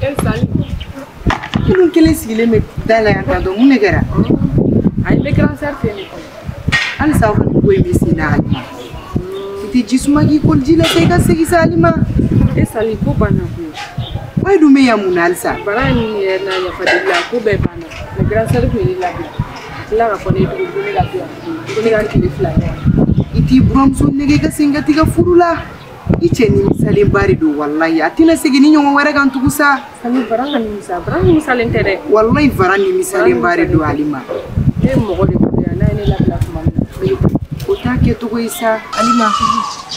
quel salut. Nous qui les sigles mais dans la tante mon negara. Ay be grand sœur fini. Al savon ko e mesina alima. Ti jisuma gi ko jila te ka segi salima. E sali ko bana ko. Wai du me ya munalsa. Barani na ya fadila ko be bana. Le grand sœur fini la bi. La ka fone to ko ni la bi. Ko ni ga ki fly. Iti brom so nege ka senga tiga furula. Ice ni misale bari do wallahi atina segi ni nyongo wara kan tugusa. Sali baranga ni misale tere. Wallahi barani misale bari do alima. E mo de ko na ni la la kuma. Otake to ko isa alima.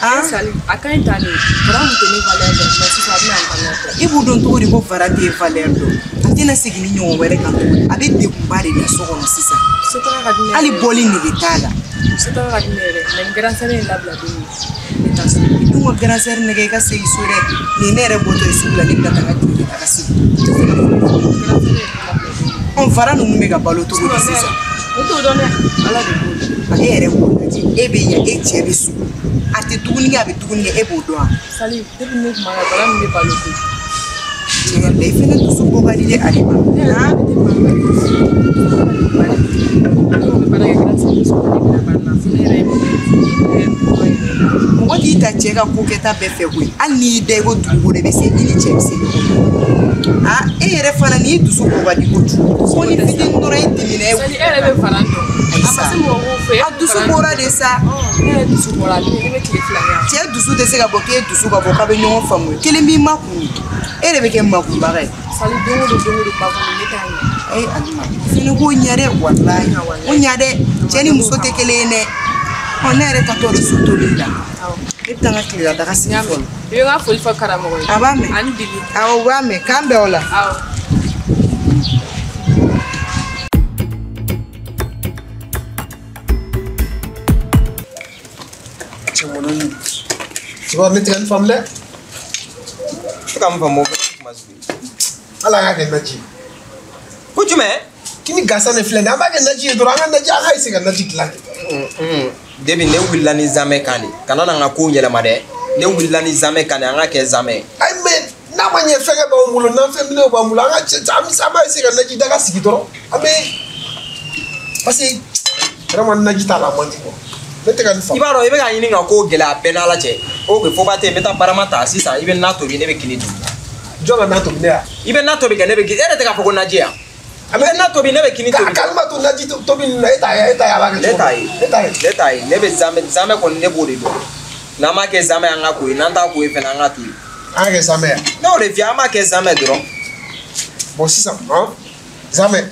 Ah sali akan tani. Baranga te ni valeur de mais si ça na valeur. Ibu don to ko varate valeur do. Atina segi ni nyongo wara kan tugu. Abe de bari da so kono sisa. C'est pas grave. Ali boli ni betala. C'est pas grave mais grand sœur ni la bla Itu wa grand sœur nege ka segi sore ni nere boto isula ni da tanga tu akasi. On fara no mega balo to ko sisa. Oto dona ala de ko. A ere ko naji ebe ya e chebe su. Ati tuguni ga be tuguni ga ebo do. Sali debi ne ma bara mi balo ko. Chega le fene to so ko bali de alima. Ha? Odi ta chega ko keta be fe hui. Ani de go dugo de be se ini chebe. Ah, ere fana ni dusu ko bali ko tu. Ko ni fidin do ra itimine. Sali ere be farando. Amase mo wo fe. A dusu bora de sa. Ere dusu bora ni be kile fla ya. Che dusu de se ga boke dusu ga boka be nyon famu. Kele mi makuni. Ere be ke makuni ba ga. Sali dongo ba ko ni ta ni. Alima. Fini ko nyare wallahi. O nyade cheni musote kele ne. Onere ka to su to linda. Itanga kila daga sinyamol. Yo nga fo ifa karamo ko. Abame. Ani bibi. Awo wame kambe ola. Awo. Chemono. Tu vas mettre une femme là? Comme femme Ala ga ke naji. Ko tu mets? Kini gasa ne flene aba ke naji do ranga naji aga ise ga naji klan. Debi ne willa ni zame kani. Kana na nga ko nyela made. Ne willa ni zame kani anga ke zame. Ay men na manye fege ba mulo na femle ba mulo anga am sama ise ga naji daga sigi doro. Abe parce que vraiment naji ta la mandi ko. Mete ga femme. Ibaro ibe ga yini nga ko gela penala che. O ke fo bate meta paramata sisa ibe na to bi ne be kini du. Jonga na to bine ya. Ibe na to bi ga ne be kini. Ere te ka fo ko naji ya. Abe na to bi ne be kini to bi. Kalma to naji to bi na eta ya ba ke. Leta yi ne be zame ko ne bo de do. Na ma ke zame anga ko ina nda ko e fe na anga tu. Anga zame. No re fi ama ke zame dro. Bon si ça, hein? Zame.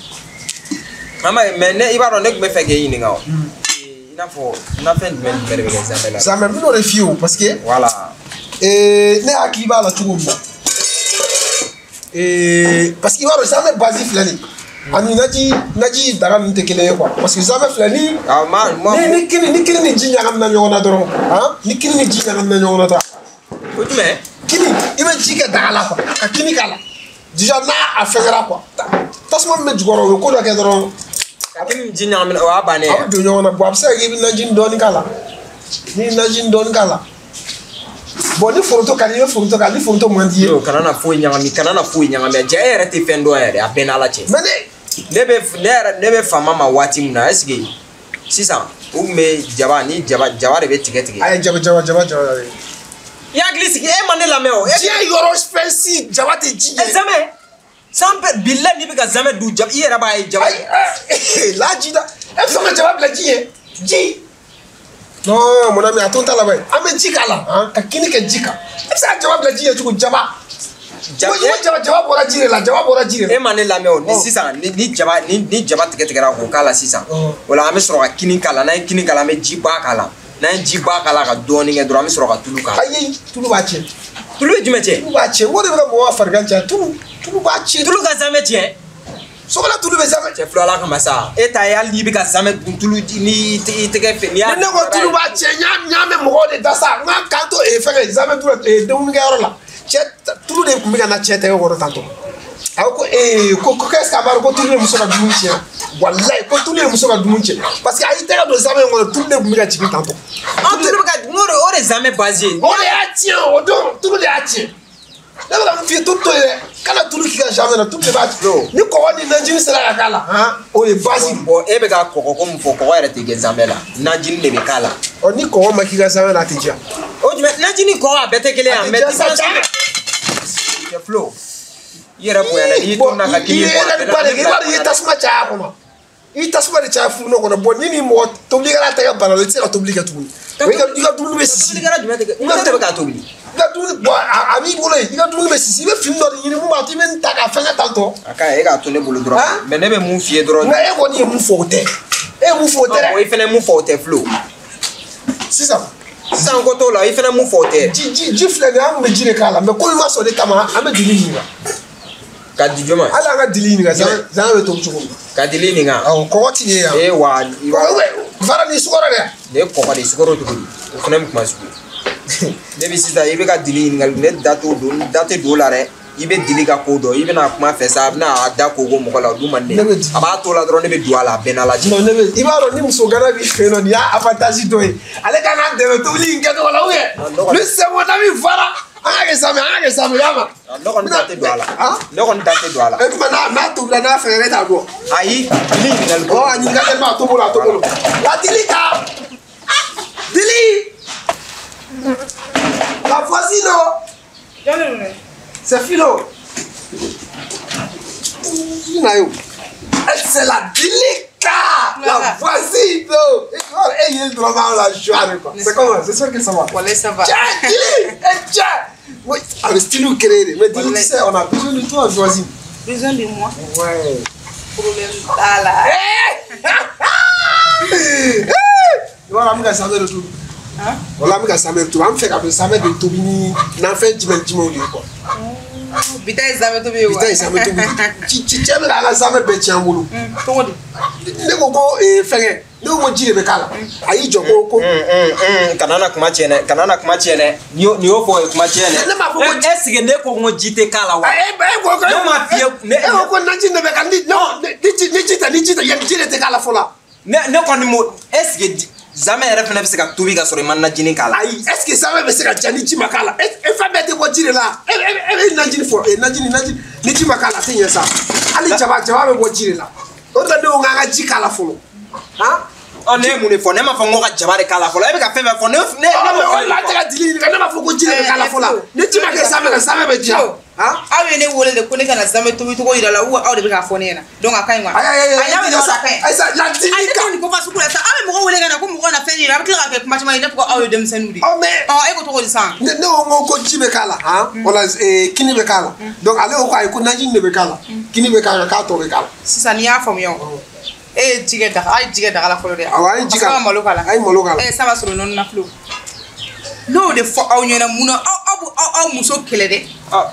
Ama me ne ibaro ne be fe ge yini nga o. Ina fo na fe men be be zame la. Zame mi no re fi o parce que voilà. ne akiba la tugo mo. Parce qu'il va jamais basé flani. Ani naji daga nte kele quoi parce que jamais flani. Ah ni kini ni jinya ngam na nyona doro. Hein? Ni kini ni jinya ngam na nyona ta. Ko tu me? Kini ibe jike daga la quoi. Ka kini kala. Déjà na afegara quoi. Tasma me jugoro ko do ke doro. Kini jinya ngam o abane. Abu do nyona bo absa gibi na jin doni kala. Ni na jin doni kala. Bon ni foto kali foto mandi. Yo kana na fo nyangami je ere te fendo ere apena la che. Mane nebe fama ma wati muna esge sisa o me jaba de be tige. Ay jaba. Ya glisi e mane la me o. Je yoro fancy jaba te ji. Examen. Sampe billa ni be ka zame du jaba ira ba e jaba. La jida. E fama jaba la ji. Ji. Non, mon ami, attends là-bas. Ame jika là, hein? Kakini ke jika. Ça jawab la jire tu jaba. Jawab bora jire. E mane la me o ni sisa ni jaba tige ra ko kala sisa. Wala ame soro ka kini kala na kini kala me jiba kala. Na jiba kala ka doni nge dro ame soro ka tulu kala. Ayi, tulu ba che. Tulu e jumeche. Tulu ba che. Wo de ba mo afar gancha tulu ba che. Tulu ka zame che. Sokola tulu be zame. Che flola kama sa. Eta ya libi ka zame tulu ni tege fe ni. Ne ko tulu ba che nyame mo de dasa. Nga kanto e fe zame tulu e de un ga la. Che tulu de kumika na che te ko tanto. Ako ko qu'est-ce qu'abar ko tulu muso ka dumunche. Wallahi ko tulu muso ka dumunche. Parce que ayi te ka do zame ngo tulu de kumika chiki tanto. En tulu ka ngoro ore zame basé. O de atien o do tulu de atien. D'abord, on fait tout le quand tout le qui a jamais dans toutes les bâches. Ni quoi ni nanjini sera la kala. Hein? On est basique. Bon, et ben quand comme faut quoi arrêter exemple là. Nanjini ne be kala. On ni quoi ma qui a jamais la tija. Oh, tu mets nanjini quoi bête que les a mettre ça. Le flow. Yera boya ni to na ka kini. Il tasma cha kono. Il tasma de cha fu no kono bon ni mo t'obliger à ta bala le tira t'obliger tout. Oui, il a tout le si. Il a tout ka tobli. Il a tout bon ami bolo il a tout le si be film do ni mo ma ti men ta ka fanga tanto. Aka e ka to ne bolo dro. Mais ne be mu fie dro. Mais e ko ni mu fote. E mu fote. Oh, il fait mu fote flow. C'est ça. Sans koto là, il fait mu fote. Ji flene am me jire kala mais ko ma so de kama am dili ni ga. Ka di joma. Ala ga dili ni ga za be to chuko. Ka dili ni ga. Ah ko ti ye ya. E wa Vara ni sukoro de. Ne ko ba de sukoro to ko. Ko na mu kuma suku. Ne bi sisa ibe ka dili ni ga ne date do la re. Ibe dili ka ko do ibe na kuma fe sa na da ko go mo ko la du man ne. Aba to la dro ne be du ala benala ji. Non ne be ibaro ni muso gara bi fe no ni ya avantage do e. Ale kana de to li nge do la we. Le se mo na mi vara. Anga same yama. No kon date do ala. No kon date do ala. E kuma na to la na fe reta do. Ayi dili ni ga. Oh ani ga de ma to bolo. La dili ka. Dili. La voisine. C'est Philo. C'est la délicat. La voisine. Et il est vraiment la joie. C'est comment? C'est sûr que ça va. Voilà, ça va. Tiens, tiens. Oui, avec style ou créé. Mais dis-lui, tu sais, on a besoin de toi, voisine. Besoin de moi. Ouais. Problème. Ah là. Voilà, on va savoir le tout. Voilà, on va savoir le tout. On va faire savoir de tout. On va faire du quoi. Bita exame to be wa. Bita exame to be. Ci chebe la exame be ti amulu. To di. Ne ko ko fenge. Ne ko jire be kala. Ayi jogo ko. Kanana kuma chene. Ni o fo kuma chene. Ne ma fo ko esige ne ko mo jite kala wa. Ko ko. Ne ma fie ne ko nanji ne be kan ni. No, ni jita ya jire te kala fola. Ne ko ni mo esige Zame yɛrɛ fɛnɛ bɛ se ka tobi ka sɔrɔ i ma najini k'a la. Ayi, est-ce que Zame bɛ se ka ja ni ji ma k'a la? E fa bɛɛ tɛ bɔ ji de la. E bɛ najini fɔ, najini ni ji ma k'a la a tɛ ɲɛ sa. Hali jaba bɛ bɔ ji de la. O de la ne ko k'an ka ji k'a la fɔlɔ. Han? Ɔ ne ye mun de fɔ? Ne ma fɔ n ko ka jaba de k'a la fɔlɔ. E bɛ ka fɛn fɛn fɔ. Ne ma fɔ. A tɛ ka dili ɲininka. Ne ma fɔ ko ji de bɛ k'a la fɔlɔ. Ni ji ma kɛ Zame la, Zame bɛ diya. Aw ye ne wele de ko ne kana Zame tobi cogo yira la ou aw de bɛ k'a fɔ ne ɲɛna. Donc a ka ɲi wa? Ayisa la dili kan. Ni ko fa sugu la sa. Aw bɛ mɔgɔ wele kana ko mɔgɔ na fɛn yira. A bɛ tila ka kɛ kuma caman ye. Ne fɔ ko aw ye denmisɛnninw de. E ko cogo di san? Ne ko ji bɛ k'a la. Wala kini bɛ k'a la. Donc ale ko ayi ko najini de bɛ k'a la. Kini bɛ k'a la k'a tɔ bɛ k'a la. Sisan n'i y'a faamuya o. E ye jigɛ daga. A ye jigɛ daga la fɔlɔ de. Awɔ a ye jigɛ. A malo k'a la. A ye malo k'a la. Ça va sɔrɔ nɔnɔ nafolo. N'o de fɔ aw ɲɛna mun na aw muso kɛlɛ dɛ. Aw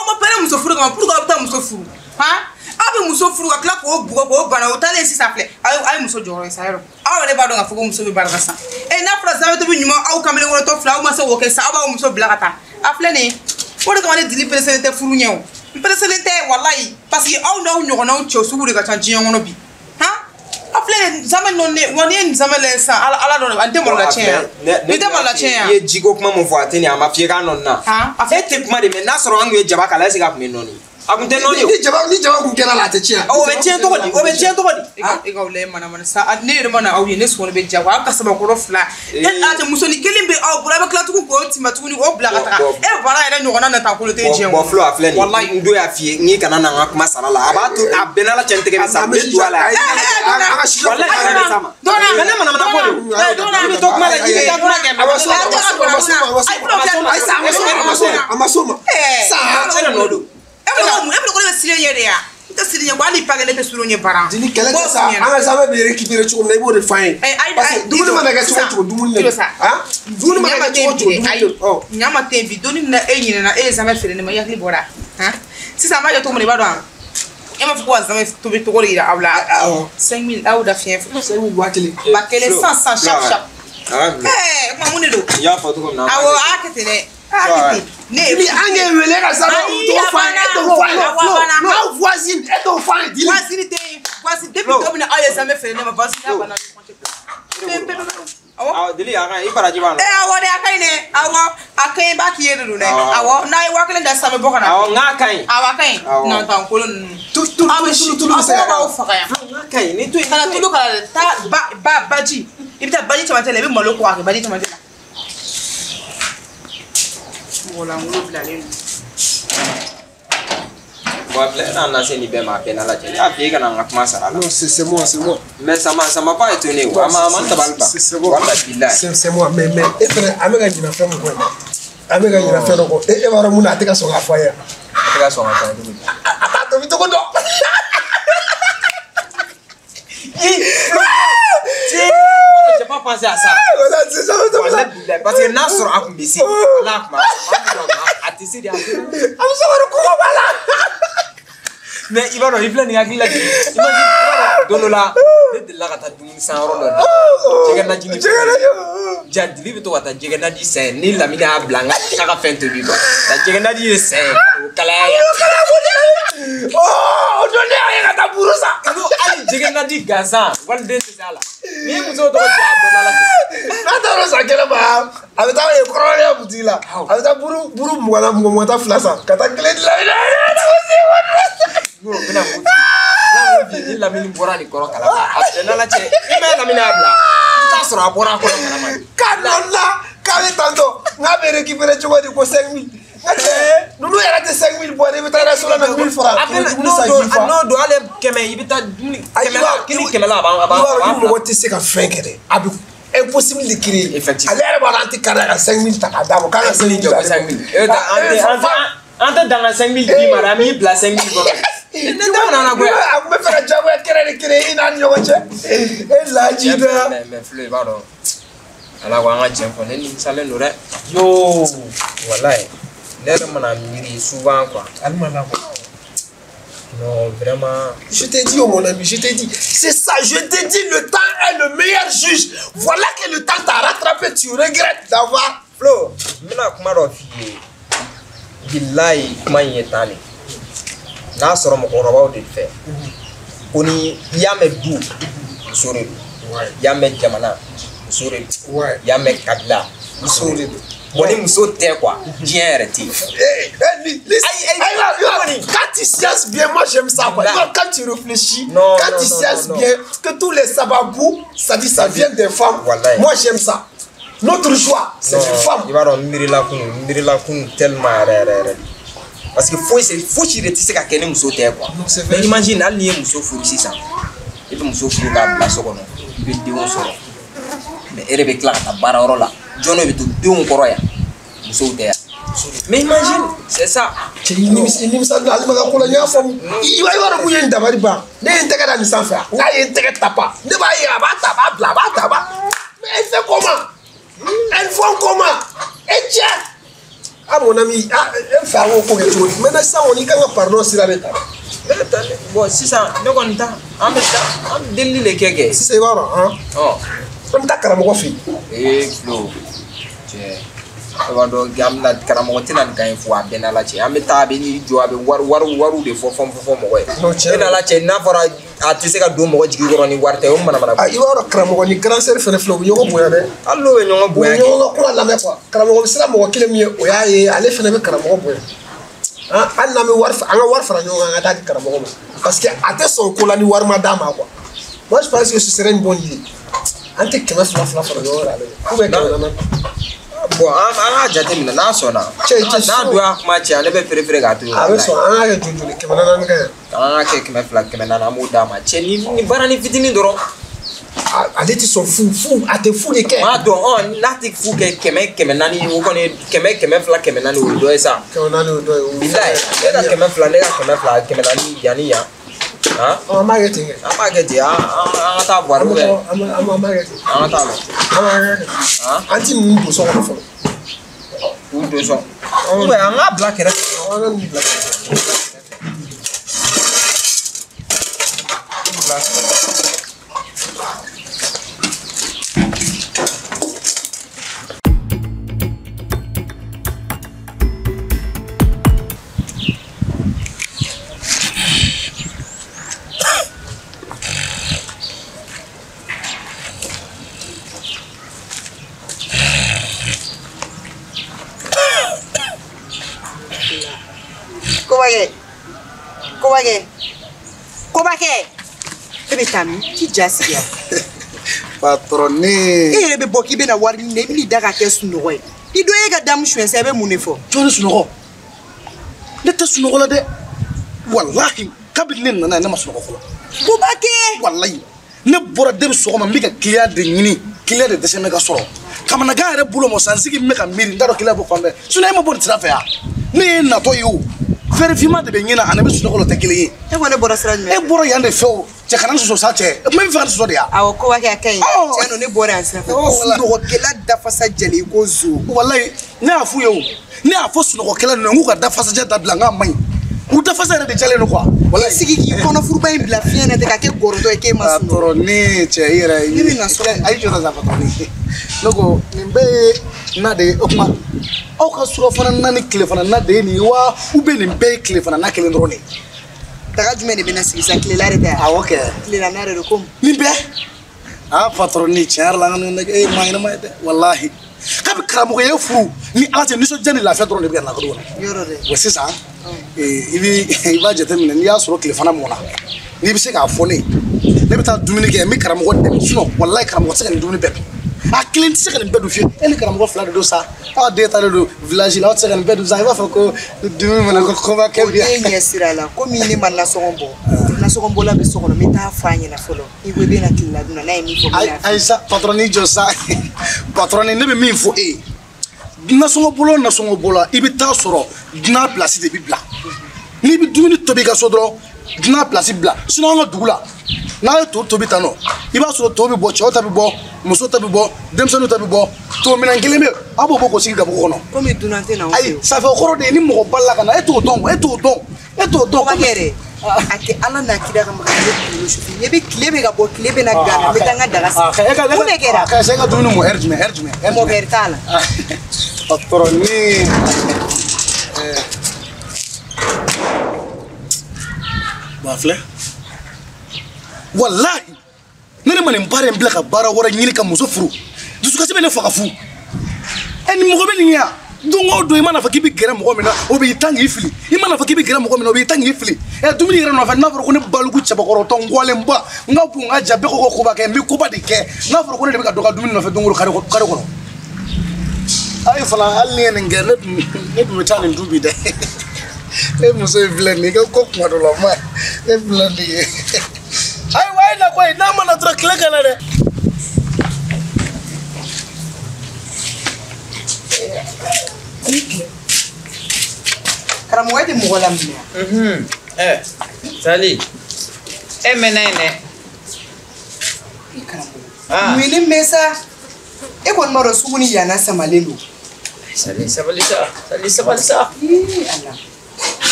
ma pɛrɛn muso furu kama pour que aw bɛ taa muso furu. Aw bɛ muso furu ka tila k'o bugɔ k'o bana o taalen sisan filɛ a ye muso jɔyɔrɔ ye sa yɔrɔ. Aw yɛrɛ b'a dɔn k'a fɔ ko muso bɛ barika san. N'a fɔra Zame tobi ɲuman aw kamalenkɔrɔtɔ fila aw ma se k'o kɛ sa aw b'aw muso bila ka taa. A filɛ nin ye o de kama ne dili pereselen tɛ furu ɲɛ o. N pereselen tɛ walayi parce que aw n'aw ɲɔgɔnnaw cɛ sugu de ka ca diɲɛ kɔnɔ bi. A filɛ Zame nɔ ne wa n'i ye nin Zame lajɛ sisan ala dɔn an tɛ malo la tiɲɛ yan. Ni tɛ malo la tiɲɛ yan. I ye jiko kuma mun fɔ a tɛ nin a ma f'i ye k'a nɔni na. E tɛ kuma de mɛ n'a sɔrɔ an kun ye jaba k'a la est-ce que a kun bɛ nɔni? A kun tɛ nɔni o. Ni jaba kun kɛra la a tɛ tiɲɛ. O bɛ tiɲɛ cogo di? O bɛ tiɲɛ cogo di? E ka o lajɛ mana sa ne yɛrɛ mana aw ye ne sɔnni bɛ diya wa aw ka sabakɔrɔ fila. A tɛ musonin kelen bɛ aw bolo a bɛ tila tugun k'o tima tuguni k'o bila ka taga. E bara yɛrɛ ɲɔgɔnna nata kolo tɛ diɲɛ. Bon Flo a filɛ nin ye n don y'a f'i ye n'i kana na n ka kuma sara la a b'a to a bɛɛ n'ala cɛn tigɛ bɛ sa n bɛ don a la. Walayi a bɛ sa ma. Mais ne manamana ko de. I bɛ to kuma la jigin ka kuma kɛ. A ma s'o ma. Sa e de nɔ don. E bɛ ko ne bɛ siri ɲɛ de ya. N tɛ siri ɲɛ ko hali pake ne tɛ siri ɲɛ bara. Jeli kɛlɛ tɛ sa an ka Zame bɛ récupérer cogo min na i b'o de f'an ye. Parce que dumuni mana kɛ cogo o cogo dumuni de don. Dumuni mana kɛ cogo o cogo dumuni de don. Ɲama tɛ bi donni min na e ɲinɛna e ye Zame feere ne ma i hakili bɔra. Sisan an b'a kɛ cogo min na i b'a dɔn wa? E ma fɔ ko ka Zame tobi cogo de yira aw la. 5000 aw da fiɲɛ fɛ. 5000 waa kelen. Ba kelen 100 chaque. Kuma mun de don? I y'a fɔ cogo min na. Awɔ a y'a kɛ ten dɛ. Ni an ye wele ka Zame t'o f'a ye e t'o f'a ye. Aw voisine e t'o f'a ye. Voisine tɛ yen. Voisine depuis don min na aw ye Zame feere ne ma voisine y'a banna. Awɔ Dili a ka ɲi i baraji b'a la. Awɔ de a ka ɲi ne awa akan ba ki yere do ne awa na yi wakale da sabe bokana awo nga kai awa kai na tan kolon tout c'est awa fa ya nga kai ni to kana tulu kala ta ba baji ibita baji chama tele be malo ko baji chama tele wala ngulu blale on a c'est ni bien ma peine à la télé. Après, quand on a commencé à non, c'est moi. Mais ça m'a pas étonné. C'est moi. C'est moi. Mais, et frère, Américain, il a fait mon coin. Américain, il a fait mon coin. Et voilà, mon attaque à son affaire. Attaque à son affaire. Attends, vite, on dort. J'ai pas pensé à ça. Voilà, c'est ça. Parce que Nasr a combissé. Là, a tissé des affaires. Mais il va il plein de gars là. Imagine, donne là, de là quand tu dis ça rôle là. J'ai gagné du niveau. J'ai dit vite toi, j'ai gagné du sein, ni la mina blanche, chaque fin de vivre. J'ai gagné du sein, au calaya. Oh, donne rien à ta bourre ça. Non, allez, j'ai gagné du gazan. Voilà des ça là. Mais vous autres, attends, ça quelle ba. Avec ta problème pour dire là. Avec ta bourre moi ta flasa. Quand ta clé de la. Bro, bena muti. La muti la mini bora ni koro kala. Atena la che. Ime la mini abla. Ta sura bora ko kala mai. Kanola, kale tanto. Nga be récupérer chogo di ko 5000. Ngate, nunu era te 5000 boire be tara sura na 1000 francs. No do ale keme ibita keme kini keme la ba. Ba mo te se ka fenkere. Abi impossible de créer. Effectivement. Ale ba ranti kara 5000 ta adamo. Kana 5000. Ante dans 5000 di marami bla 5000 bono. Non, on me fait un job à créer une année. Et là, Jida. Mais fleur, pardon. Alors, on a un champion, il s'allait nous ré. Yo, voilà. L'air mon ami souvent quoi. Non, vraiment. Je t'ai dit, oh mon ami, je t'ai dit. C'est ça, je t'ai dit, le temps est le meilleur juge. Voilà que le temps t'a rattrapé, tu regrettes d'avoir. Flo, maintenant, comment on fait? Billahi, comment il est allé? N'a sɔrɔ mɔgɔkɔrɔbaw de fɛ ko ni i y'a mɛn du muso de don i y'a mɛn jamana muso de don i y'a mɛn kabila muso de don bon ni muso tɛ quoi diɲɛ yɛrɛ tɛ yen. Quand tu sciences bien, moi j'aime ça quoi. Quand tu réfléchis, quand tu sciences bien, que tous les sababous, ça dit ça vient des femmes. Moi j'aime ça. Notre choix, c'est une femme. I b'a dɔn miirila kun tellement yɛrɛ. Parce que faut tu sais qu'à quel muso t'es quoi. Mais imagine al ni muso furu sisan. Et puis muso furu ka bila so kɔnɔ. I bɛ denw sɔrɔ. Mais e de bɛ tila ka taa baara yɔrɔ la. Jɔn bɛ to denw kɔrɔ yan. Musow tɛ yan. Mais imagine, c'est ça. Nimisa ale ma ka ko la n y'a faamu. I b'a yɔrɔ mun ye n dabali ban. Ne ye n tɛgɛ da nin sanfɛ. N k'a ye n tɛgɛ tapa. Ne b'a ye a b'a ta a b'a bila a b'a ta a b'a. Mais elle fait comment? Elle font comment? Et tiens. Ah mon ami, elle fait un peu de choses. Maintenant ça on y a pardon si la bête. Bon si ça, ne connais pas. En fait, on délie les kéké. Si c'est vrai, hein? Oh. Comme ta caramel fille. Eh Flo, tiens. Wado gamla karamɔgɔ tɛna nin kan ye fo a bɛɛ n'ala cɛ an bɛ taa a bɛ ni jɔ a bɛ wariw de fɔ mɔgɔ ye e n'ala cɛ n'a fɔra a tɛ se ka don mɔgɔ jigi kɔrɔ ni wari tɛ o manamana ko i b'a dɔn karamɔgɔ ni grand sœur fɛnɛ filɛ u bɛ ɲɔgɔn bonya dɛ hali n'o bɛ ɲɔgɔn bonya kɛ u bɛ ɲɔgɔn ka kuma lamɛn quoi karamɔgɔ bɛ siran mɔgɔ kelen min ye o y'a ye ale fɛnɛ bɛ karamɔgɔ bonya hali n'an bɛ an ka wari fara ɲɔgɔn kan an ka taa di karamɔgɔ ma parce que a tɛ sɔn ko la ni wari ma d'a ma quoi moi je pense que ce serait une bonne idée an tɛ 200 fara ɲɔgɔn kan ale ou bien 400. Bon, an ka jate minɛ n'a sɔnna n'a don a kuma cɛ ale bɛ feere k'a to yen a bɛ sɔn an k'a kɛ joli 400 kɛ an k'a kɛ 200 400 an b'o d'a ma cɛ ni baara ni fitinin dɔrɔn ale tɛ sɔn fu a tɛ fu de kɛ m'a dɔn n'a tɛ fu kɛ 400 o kɔni 200 400 o ye dɔ ye sa 400 o ye dɔ ye bilayi ne ka 200 ne ka 400 yan ni yan an b'a kɛ ten kɛ an b'a kɛ ten an ka taa buwari an b'a kɛ ten an ka taa la an ti ninnu don so kɔnɔ fɔlɔ k'u don so an k'a bila kɛrɛfɛ an ka nin bila Kobake. Ebe tami ki jasi ya. Patrone. Ebe boki be na wari ne bi daga ke sunogo. I do e ga dam chwense ebe munefo. Jone sunogo. Ne te sunogo la de. Wallahi kabilin na na masunogo folo. Kobake. Wallahi. Ne bora de so ma mika clear de nyini. Clear de dese meka soro. Kama na ga re bulo mo sansiki meka miri ndaro clear bo fambe. Suna ma bon trafe ya. Ne na to yo. Vérifiement de benina anabe sunogo lo tekele. E wona bora sra E bora yande feo. Je kana so sa che. Me fa so dia. Awo Kobake akai. Chano ne bora ansra. Sunogo kela dafa sa jeli ko zo. Wallahi ne afu yo. Ne afu sunogo kela no nguka dafa sa jada blanga mai. U dafa sa de jale no kwa. Wallahi sigi ki kono furba in bla fiena te ka ke gorodo e ke masuno. Patrone che ira. Ni na so ai jora za patrone. Logo nimbe na de okma. Au ka suro fana na ni kile fana na de ni wa u be ni be kile fana na kile ndrone. Daga jume ne bena sigi sa kile la rete. Ah okay. Kile la na re ko. Nimbe. Ah patrone che ar la ngane e mayna mayde wallahi. Kabi kramo ye furu ni ate ni so jani la fe drone be na ko do. Yoro de. Wesi sa. Iba jete mina ni ya soro kile fana mona. Ni bi se ka fone. Ne beta dumuni ke mi kramo de suno wallahi kramo se ka dumuni be. A client se ka bedu fi ele kramo fla do sa. A data do village la se ka bedu za iba fa ko dumuni mana ko ba ke bia. Ni yesira la ko mi ni man na sogombo. Na sogombo la be sogono mi ta fanya na folo. Iwe be na kila duna na mi fo mi. Ai sa patroni josa. Patroni ne be mi fo e. Na songo bolo ibi ta soro dina place de bibla ni bi dumuni tobi ka sodro dina place bla sino nga dugula na to tobi tano iba soro tobi bo chota bi bo muso tabi bo demsonu tabi bo to mina ngeleme abo boko sigi gabo kono ko mi dunante na o ai ça fait khoro de ni mo balla kana eto don ko bagere ati ala na kida kama ka ko shufi yebi klebe ga bo klebe na gana metanga daga sa ko negera ka senga dumuni mo erjme mo vertala patroni wafle wallahi nene mane mpare mbla ka bara wora nyini ka muso furu dusu ka sebe faka fu eni mo be niya dongo do imana fa kibi gera mo mena obi tangi ifili imana fa kibi gera mo mena obi tangi ifili e dumuni gera no fa na foro ko ne balugu chaba ko to ngwale mba ngapu nga jabe ko ba ke mi ko ba de ke na foro ko ne be ka doka dumuni no fa dongo kare ko ay fala alni en ngerne ne be talen dubi de e muso vlen ni ko ko do la ma e vlen ni ay way na koy na mana tra kleka na de karamo wede mo wala mna sali menene karamo mini mesa e kon maro suguni yana samalelo sali sabalisa ala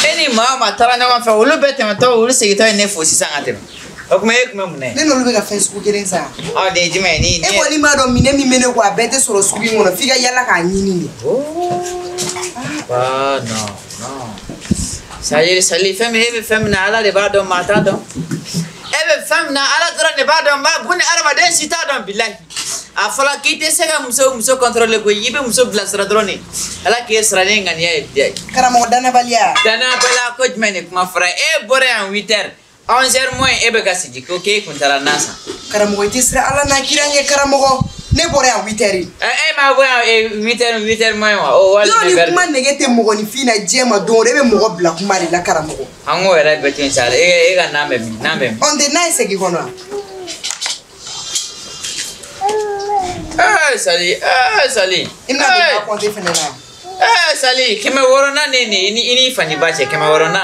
eni mama tara na fa ulu bete ma to ulu sigito ne fosi sangate okume mune ne no lube ka Facebook kelen sa de jime ni e ko ni ma do mine mi mene ko abete soro sugi ngono figa yalla ka nyini ni no sali femme na ala de ba do mata do ebe femme na ala dora ne ba do ma buni arama de sita do billahi afala kite sega muso contrôler ko yibe muso blasra drone ala ke srane ngani ya karamo dana balia ko jmene kuma fra e bore en 8h 11h moins ebe gasiji ko ke kuntara nasa karamo tisra ala na kirange karamo ne bore en 8h ma bo 8h moins o wala ne ver kuma negete mo ni fina jema do rebe mo bla kuma la karamo ango era betin sale e ga nambe on the nice ki kono sali ina do ko te fenela sali keme worona nini ini fani bache keme worona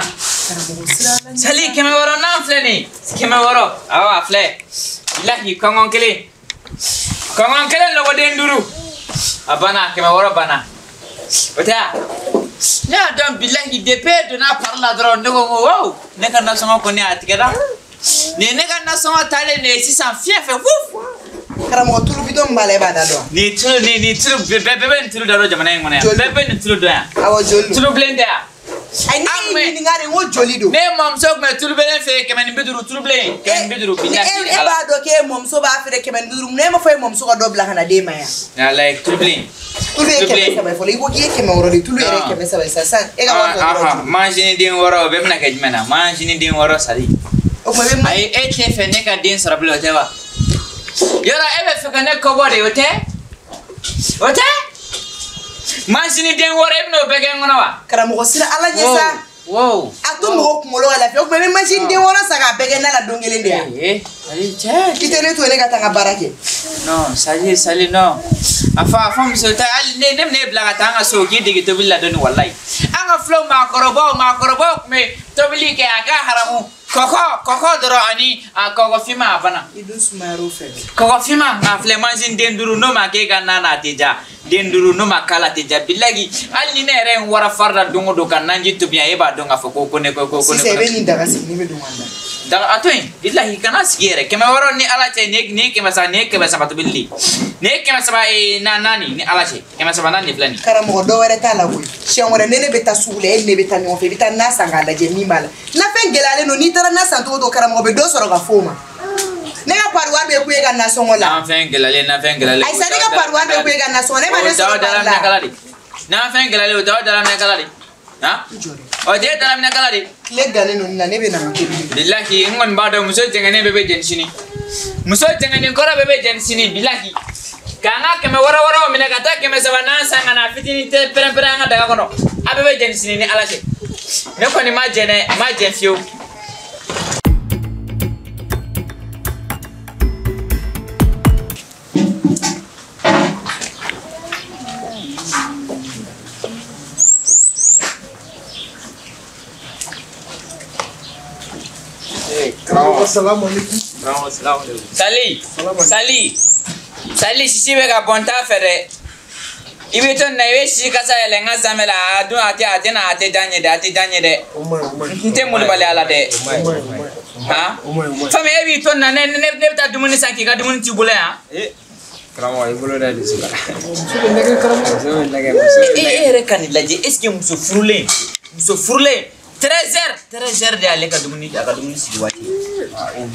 sali keme worona fleni keme woro awa fle ilahi kongon kele logo denduru abana keme woro bana ota ya don billahi depe do na parla dron nego wow ne kana songo ko ne atikeda ne kana songo tale ne 600 fiefe wuf karamo tulu bidon bale bada do ni tulu bebe ni tulu daro jamana ngone bebe ni tulu do ya awa jolu tulu blende ya Ai ni ni ngare ngo joli do. Ne mom so me tulbelen fe kemen biduru tulbelen kemen biduru billahi. E ba do ke mom so ba fe kemen biduru ne ma fay mom so ko dobla hana de maya. Ya like tulbelen. Tulbelen ke sa ba fo ligo ke kemen woro di tulbelen ke sa ba sa san. E ga wa aha manjini din woro be na kajmena manjini din woro sali. O ma be ai ete fe ne ka din sarablo tewa. Yora ebe fe ka ne ko bode ote? Ote? Manjini den wore ibno bege ngona wa kara mo sira ala nyesa wow atu mo ko ngolo ala fe ko be manjini den wora saga bege na la dongele ndia ali che kitele to ne ga tanga barake no sali no afa so ta ali ne blaga tanga so gi digi to billa don wallahi anga flow ma korobo me to billi ke aga haramu koko doro ani koko fima bana idus maro fe koko fima na fle manjini den duru no ma ke ga nana tija denduru no makala te jabilagi alni ne ren wara farda dungo do kan nanji to biya eba donga fo ko ne si sebe ni daga si ni be dunganda daga atoy billahi kana sigere kema waro ni ala che ne kema sa patu billi ne kema sa nani ni ala che kema sa nani flani karamo do wara tala ko shengore ne beta sule ne beta ni on fe beta na sanga da je mi mala na fe gelale no ni tara na santo do karamo be do soro ga foma nega parwa be ku ega na songo la na fengelale ai sa nega parwa be ku ega na songo ne ba ne so dalam na kaladi na fengelale o dalam na kaladi ha o de dalam na kaladi le gane no na ne be na ke billahi ngon ba do muso jengane bebe jensini muso jengane kora bebe jensini billahi kanga keme wara mina kata keme sabana sanga na fitini te pere nga daga kono abebe jensini ni alache ne ko ni ma jen fio Assalamualaikum. Sali sisi be ka bonta fere ibeton na we sisi kasa ele nga zamela adu ate na ate janye de nte mul bale ala de ha fami ebi ton na ne ta dumuni sanki ka dumuni tibule ha kramo ay bolo da disuka ere kan laje est-ce que muso furule 13h de ale ka dumuni sigi wati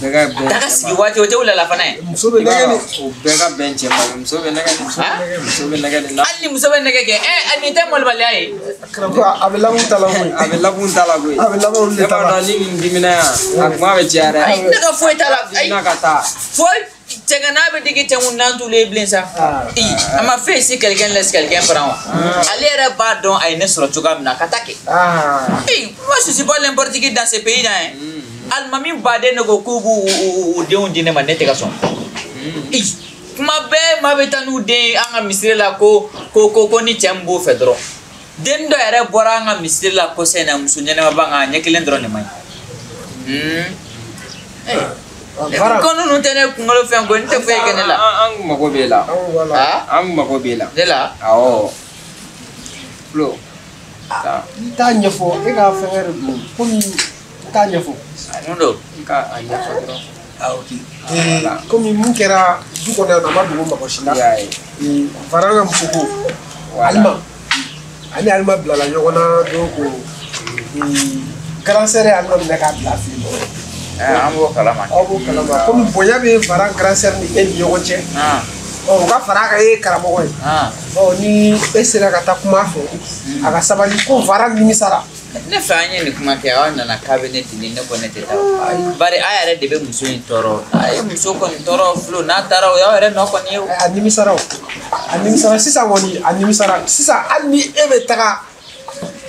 daga sigi wati o te wala la fana muso be nagani o bega benche ma muso be nagani na ali muso be nagage ani te mol bale ay kramo abela mun tala go abela mun le tala ni dimina akma be tiare ay daga foi tala ay nakata foi Cegana be digi tengun nan tous les blins ça. Ama fait si quelqu'un laisse quelqu'un prendre. Aller là-bas donc ay ne soro tuga na katake. Moi je suis pas n'importe qui dans ce pays là. Al mami bade no go kubu de on dine manete ka son. Ma be tanu de anga misre la ko ni chambo fedro. Dendo ere bora anga misre la ko sena musunya na banga nyekelen drone mai. Kono no tene ngolo fe ngo nte fe gene la ang mako bela ang mako bela dela oh flo ta nyefo e ga fere du komi ta nyefo mundo ka aya fadro okay komi mun kera du ko na ma du mako shina faranga musuko alma blala nyogona do ko cancer alma ne ka bla fi ambo kalama comme boya be fara cancer ni en yogoche o ga fara ka e karamo ko o ni esira ka ta kuma fo aga sabali ko fara ni misara ne fanye ni kuma ke awana na cabinet ni ne ko ne teta bari aya re de be muso ni toro ay muso ko ni toro flo na taro ya re no ko ni ani misara sisa woni ani misara sisa ani ebe taka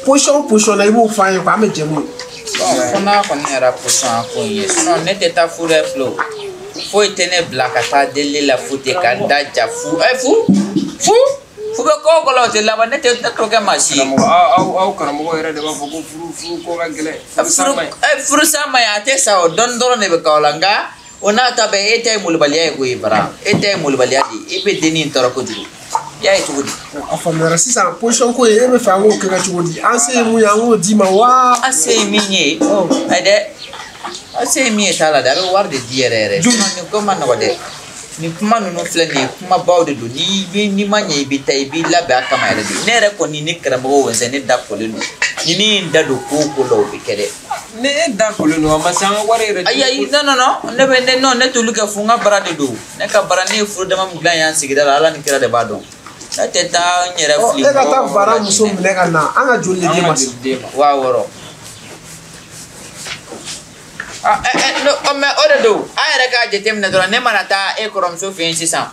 position na ibu fanye ko ame jemu Kona era poisson ko yes non ne teta fure flow foi tene blakata dele la fute kanda ja fu fu be ko lo te la ne teta to ke masi au karamo era de ba fo furu ko ga gele furu sama ya te sa o don doro ne be ko langa ona ta be ete mulbalia go ibara ete mulbalia di ibe deni ntoro ko di ya itudi afamera sisa position ko e me fa ngo ke ga chudi ase mu ya ngo di ma wa ase minye ade ase mi tala da war de diere ni ko man no de ni kuma ninnu filɛ nin ye kumabaw de don ni ma ɲɛ i bɛ taa i b'i labɛn a kama yɛrɛ de ne yɛrɛ kɔni ni karamɔgɔ wɛnsɛn ne da kolen don ni ne ye n da don ko o ko la o bɛ kɛ dɛ. ne e da kolen don a ma se an ka wari yɛrɛ. ayi non ne t'olu kɛ fo n ka bara de don ne ka bara ne ye furu dama min dilan yan sigida la ala ni kira de b'a dɔn ne tɛ taa n yɛrɛ fili. e ka taa bara muso minɛ ka na an ka joli de d'e ma. 6000. mais o de don an yɛrɛ k'a jateminɛ dɔrɔn ne mana taa e kɔrɔmuso fɛ yen sisan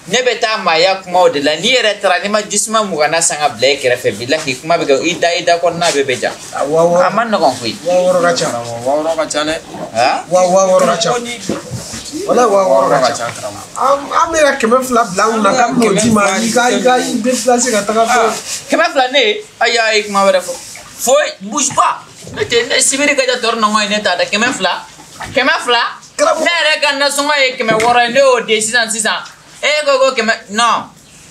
ne bɛ taa maaya kumaw de la n'i yɛrɛ taara n'i ma jisuma mugana san ka bila e kɛrɛfɛ bilahi kuma bɛ kɛ i da kɔnɔna bɛɛ bɛ ja a ma nɔgɔn koyi. 6000 ka ca. 6000 ka ca dɛ. 6000 ka ca. wala 6000 ka ca. an bɛ ka 200 bila an kunna k'an b'o d'i ma i ka déplacer ka taga fɔ. 200 ne ye ayi kuma wɛrɛ fɔ foyi bouge pas ne sibiri ka ca tɔɔrɔ nɔgɔ ye ne t'a da 200 ne yɛrɛ ka nasɔngɔ ye 600 ye ne y'o di sisan e ko 100 non.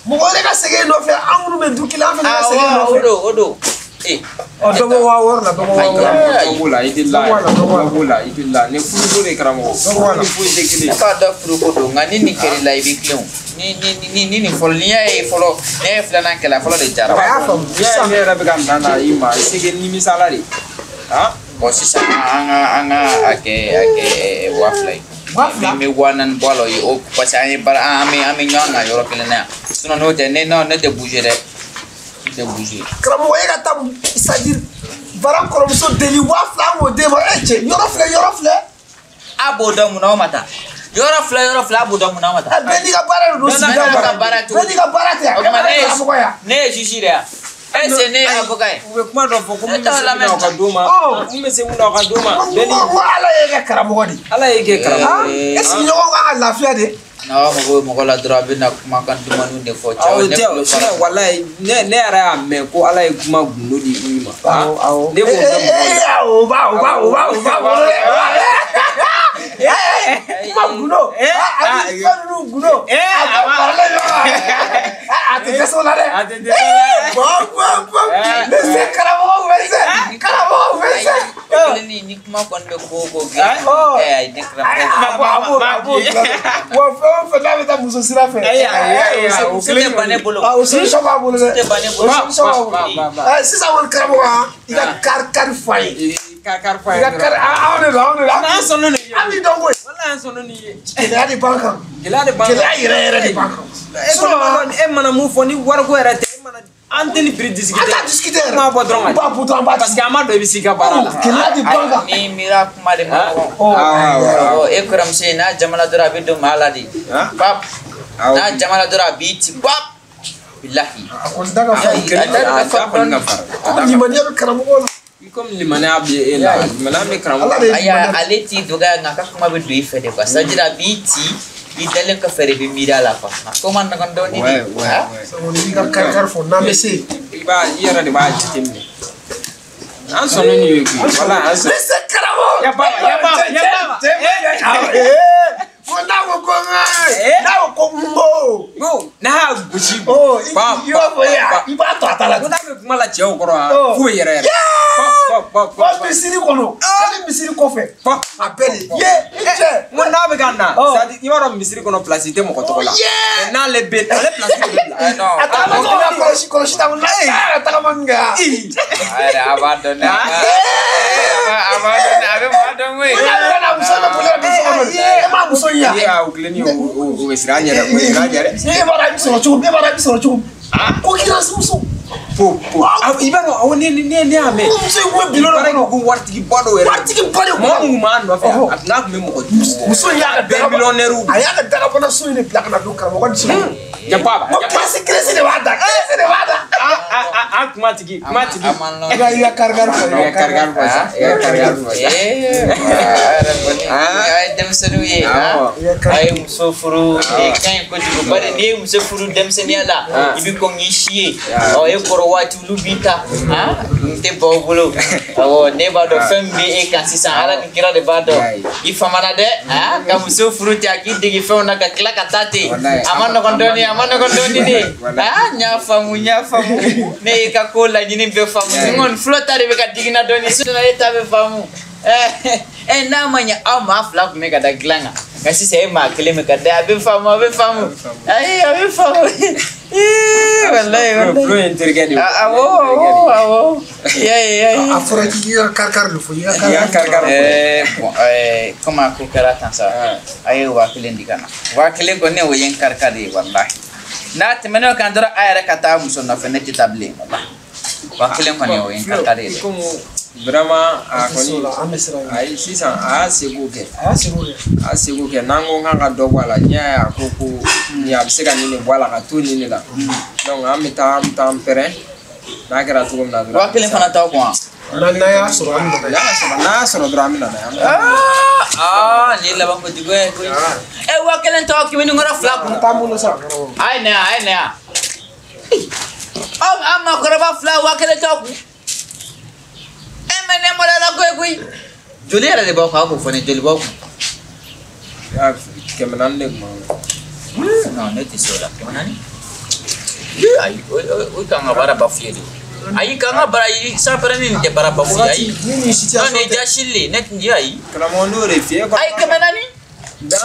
mɔgɔ de ka segin nɔfɛ an minnu bɛ du kelen an fana ka segin nɔfɛ. o don dɔ bɔ 6000 la dɔ bɔ 6000 la i tɛ la i tɛ la ni furuko de karamɔgɔ ni foyi tɛ kelen. ne b'a dɔn furuko don nka ni nin kɛr'i la i bɛ tilen o ni nin fɔlɔ n'i y'a ye fɔlɔ ne ye 2nan kɛlɛ fɔlɔ de jara. ne yɛrɛ bɛ ka na i ma c'est que nimisala de. bon sisan an ka a kɛ 2000 ye. min bɛ 4000 bɔ a la o ye o parce que an ye baara an bɛ ɲɔgɔn na yɔrɔ kelen na yan sinon n'o tɛ ne tɛ bouger dɛ ne tɛ bouger. karamɔgɔ e ka taa c'est à dire bara kɔrɔmuso deli 2000 an k'o d'e ma e cɛ yɔrɔ filɛ. a b'o dɔn munna o ma taa yɔrɔ filɛ a b'o dɔn munna o ma taa. bɛɛ n'i ka baara de don sigida la bɛɛ n'i ka baara tɛ yan. ne ye juge de yan. ese ne avocat ye. u bɛ kuma dɔ fɔ ko mun bɛ se mun na o ka d'o ma mun bɛ se mun na o ka d'o ma. ko ala y'e kɛ karamɔgɔ de. ala y'e kɛ karamɔgɔ. e sigiɲɔgɔn kan ka lafiya de. n'aw mago bɛ mɔgɔ la dɔrɔn a bɛ na kumakan dumanw de fɔ cɛw ne tulo fara. walayi ne yɛrɛ y'a mɛn ko ala ye kuma gundo di i ma. awɔ ne b'o dɔn mɔgɔ la. o b'a kuma gundo. a bɛ fɛn ninnu gundo. a tɛ dɛsɛ o la dɛ. ne se karamɔgɔ bɛ se. ni kuma kɔni bɛ ko kɛ. ne karamɔgɔ. wa fɛn o fɛn n'a bɛ taa muso sira fɛ. o tɛ ban ne bolo. o solution b'a bolo dɛ. o tɛ ban ne bolo. sisan kɔni karamɔgɔ i ka kari fɔ a ye. kari fɔ a ye. i ka kari anw de don. an sɔnna nin ye. an b'i dɔn koyi. walayi an sɔnna nin ye. gɛlɛya de b'an kan. gɛlɛya yɛrɛ de b'an kan. e mana mun fɔ ni wariko yɛrɛ tɛ e mana an tɛ ni prix discuter. an t'a discuter yɛrɛ. kuma bɔ dɔrɔn b'a bɔ dɔrɔn b'a parce que an m'a dɔn i bɛ s'i ka baara la. gɛlɛya de b'an kan. ni mira kuma de ma nɔgɔn. e kɔrɔmuso in n'a jamana dɔrɔn a bɛ don maa la de. pap n'a jamana dɔrɔn a b'i ci pap. bilahi. a kɔni da ka farin. limaniya bɛ karamɔgɔ la. comme limaniya bɛ e la limaniya bɛ karamɔgɔ. ale t'i dɔgɔya nka a ka kuma bɛ don i fɛ de quoi c'est à dire a b'i ci i dalen kɔfɛ de bɛ miiri a la quoi a ko ma nɔgɔn dɔɔni de. i ka kari fɔ n'an bɛ se. i yɛrɛ de b'a jateminɛ. an sɔnna nin ye koyi wala an sɔnna. ne se karamɔgɔ. yaba. ko n'a ko ko n'a ko ko n ko. n'a y'a gosi. i b'a fɔ i b'a to a ta la. ko n'a bɛ kuma la cɛw kɔrɔ f'u bɛ yɛrɛ yɛrɛ. fɔ misiri kɔnɔ hali misiri kɔfɛ. a bɛɛ de ye i cɛ. n ko n'a bɛ ka na c'est à dire i b'a dɔn misiri kɔnɔ place tɛ mɔgɔ tɔgɔ la. mais n'ale bɛ ale place de bɛ bila. a tagama to ka kɔlɔsi ta n'a yɛrɛ tagama min kɛ. a b'a dɔn dɛ. a bɛ maa dɔn koyi. muso bɛ boli ka muso kɔnɔ e ma muso ye. o tilenin o bɛ siran yɛrɛ o bɛ siran yɛrɛ. e b'a dɔn a bɛ sɔrɔ cogo ko k'i na muso. i b'a dɔn ne y'a mɛn. muso in ko bilo la kɔnɔ ko waritigi ba dɔ yɛrɛ. waritigi ba de ko. mɔgɔ mun b'a nɔfɛ a tun tun bɛ mɔgɔ jugu. muso in y'a ka bɛɛ miliyɔnɛriw. a y'a ka dagabana so in de bila ka na don karamɔgɔ ni so. jaba. ko kilasi de b'a da a kumatigi. i ka kari fɔ. a ye denmisɛnninw ye a ye muso furu e ka ɲi kojugu bari n'i ye muso furu denmisɛnninya la i bɛ kɔn k'i si ye e kɔrɔ waati olu b'i ta n tɛ baw bolo awɔ ne b'a dɔn fɛn min bɛ e kan sisan ala ni kira de b'a dɔn i famana dɛ ka muso furu ten a k'i dege fɛnw na ka tila ka taa ten a ma nɔgɔn dɔɔni de n y'a faamu ne y'i ka ko laɲini bɛɛ faamu n kɔni filɛ ta de bɛ ka digi n na dɔɔni sinon e ta bɛ faamu n'a ma ɲɛ aw maa fila tun bɛ ka da dilan kan Kasi saya mak kele me kata abe famu. Ai abe famu. Wallahi. Pro intergedi. Awo. Ya. Afurati ya karkar lu ya karkar. Como aku keratan sa. Ai wakilin dikana. Wakilin ko ne wayen karkari wallahi. Na temeno kan dora ayara kata muso na feneti tabli wallahi. Wakilin ko ne wayen karkari. Vraiment akoni ai sisan a segu ke nango ngaka do wala nya akoko ni absega ni wala ka to ni la donc amita pere na kera to na wa kelen fana taw ko na ya soro na soro drama na ni la bango digo wa kelen taw ki wini ngora flak tamulo sa ai na amma koraba flak wa kelen taw mene mo la koy joli era de ba ko fone joli ba ko ya kemenan le mo no ne ti sola kemenan ai o ka ngabara ba fiedi ai ka ngabara yi sa perani de bara ba fiedi ai ni situation ne jashili net nji ai kana mo ndo re fie ko ai kemenani da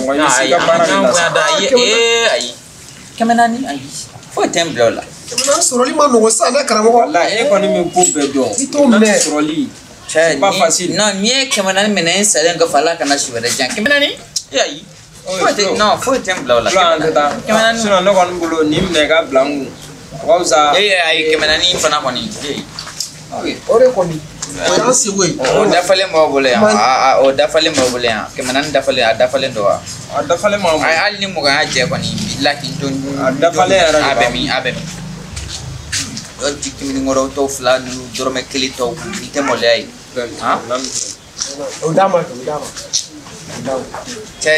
mo ngi si ka para da ai kemenani ai fo temble la kemenan soroli ma no sa na karamo wallahi ko ni me ko be do soroli c'est pas facile non mie kemenani menen sa nga fala kana shibere jan kemenani ai faut temble la kemenani sinon no kon bulo ni me ga blangu wauza ai kemenani fana koni ore koni o si we o dafale mo bole o dafale mo bole kemenani dafale do dafale mo ai alni mo ga je koni billahi to dafale abemi o tikimi ngoro to fla nu dorme kelito ite mo lei ha o dama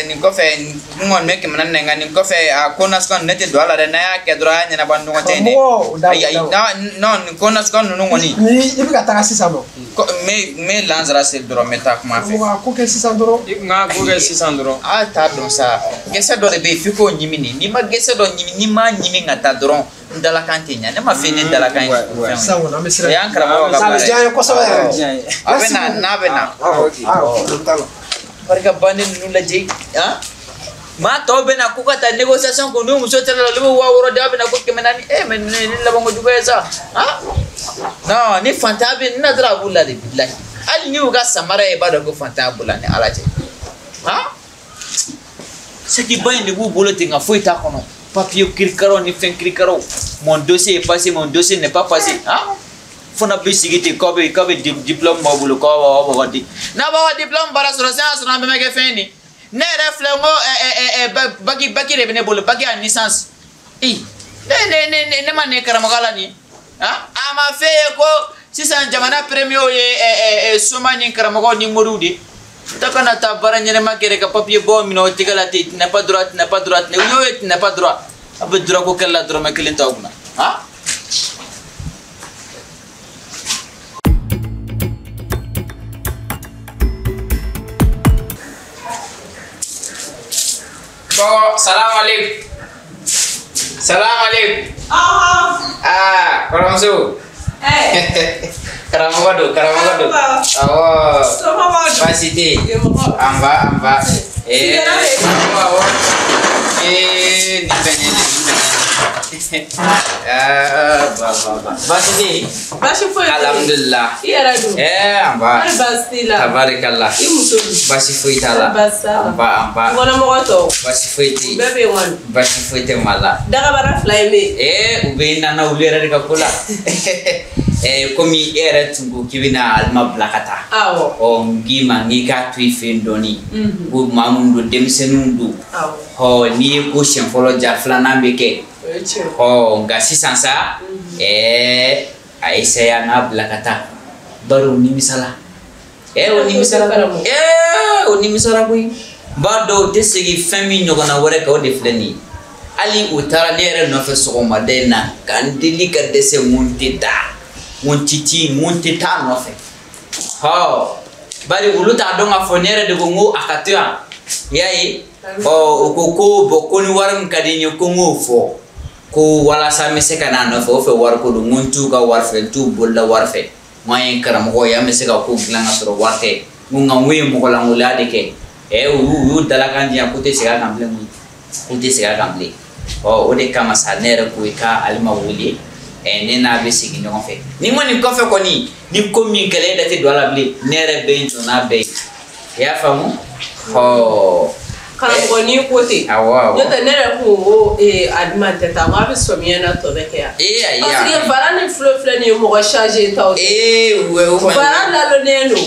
ni ko fe ngon me kemenani nga ni ko fe a konas kon nete do ala na ya ke dra nya na bandu ngote ne ai no ni konas kon nu ngoni ni ibi ka taka sisa no me lanzara se dro meta kuma fe ko ke sisa dro nga ko ke sisa dro a ta do sa gese do be fiko nyimini ni ma gese do nyimini ma nyimi ngata dro ndala kantenya ne ma fe ne ndala kan sa wona me sira ya nkara ma ga bare ja ko sa ba abena Parka bani nula jay ma to bena ku kata negosiation ko numu so tala lu wa woro da bena ko kemenani men la bango dugo esa no ni fantabi na dra bulla de billahi al ni uga samara e bado ko fantabulla ne alaje saki bain de bu bolo tinga foita kono papier kirkaro ni fen kirkaro mon dossier est passé mon dossier n'est pas passé fona bisigiti kobe diplôme mobulo ko wa di na ba diplôme bara sur science na me ke fendi ne refle ngo bagi de bene bolo bagi en licence ne man ne karamagala ni ama fe ko sisan jamana premio soma ni karamago ni morudi takana ta baranyere makere ka papier bo mino tigalati n'a pas droit ne yo n'a pas droit abe droit ko kala droit me kelin tawna Salam alaikum. Karamsu. Karamagado. Oh. Pasiti. Amba. Basiti. Alhamdulillah. Amba. Tabarakallah. Basi fuitala. Amba. Basi fuiti. Basi fuiti mala. Daga bara fly me. Ubena na ulera de kakula. Komi era tungu kibina alma blakata. Awo. O ngima ngika tuifendoni. Bu mamundu demsenundu. Ho ni ko shenfolo jafla nambeke. Ho ngasi sansa. Aisha ya na blakata. Baru ni misala. Oni misala boy. Bado tesigi fami nyogona wore ka ode fleni. Ali utara nere no fe sogoma dena kandili ka dese muntita no fe. Bari uluta donga fonere de gongo akatua. Yai okoko bokoni waram kadinyo kongo fo. Ko wala samese kana no fe war ko nguntu ka warfe tu bolla warfe. Moyen karam ko ya mesega ko glanga soro warte. Munga ngwe mo ko langula deke. u y'u dalakan di yan ko tɛ segin a kan bilen koyi k'u tɛ segin a kan bilen o de kama sa ne yɛrɛ ko i ka Alima wele ne n'a bɛ segin ɲɔgɔn fɛ ni ko nin kɔfɛ kɔni ni ko min kɛlɛ da tɛ don a la bilen ne yɛrɛ bɛ n jɔ n'a bɛɛ ye i y'a faamu karamɔgɔ n'i ko ten n'o tɛ ne yɛrɛ ko ko Alima tɛ taa n ko a bɛ sɔmiya na tɔ bɛ kɛ yan parce que bara ni filɛ filɛ nin ye mɔgɔ chargé taw de bara lalonlen don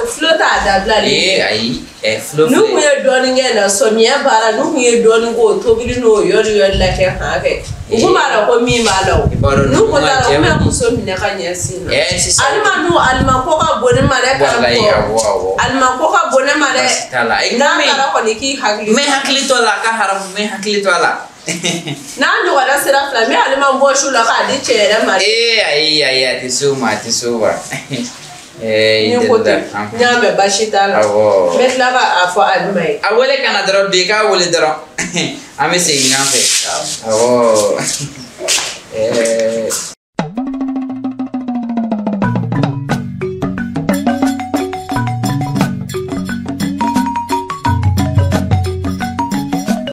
filɛ t'a dabila de ayi n'u kun ye dɔɔni kɛ na sɔmiya baara n'u kun ye dɔɔni k'o tobili n'o yɔrɔ la kɛ han kɛ u kun b'a dɔn ko min b'a la o n'u kun t'a dɔn u bɛ muso minɛ ka ɲɛsin na Alima ko ka bon ne ma dɛ karamɔgɔ Alima ko ka bon ne ma dɛ n'a taara kɔni k'i hakili mɛ hakili to a la a ka haramu mɛ hakili to a la n'a ɲɔgɔnna sira fila mɛ Alima bɔ su la k'a di cɛ yɛrɛ ma ayi a tɛ se o ma ni ko ten n y'a mɛn baasi t'a la n bɛ tila k'a fɔ Alima ye a wele ka na dɔrɔn bi k'a wele dɔrɔn an bɛ segin ɲɔgɔn fɛ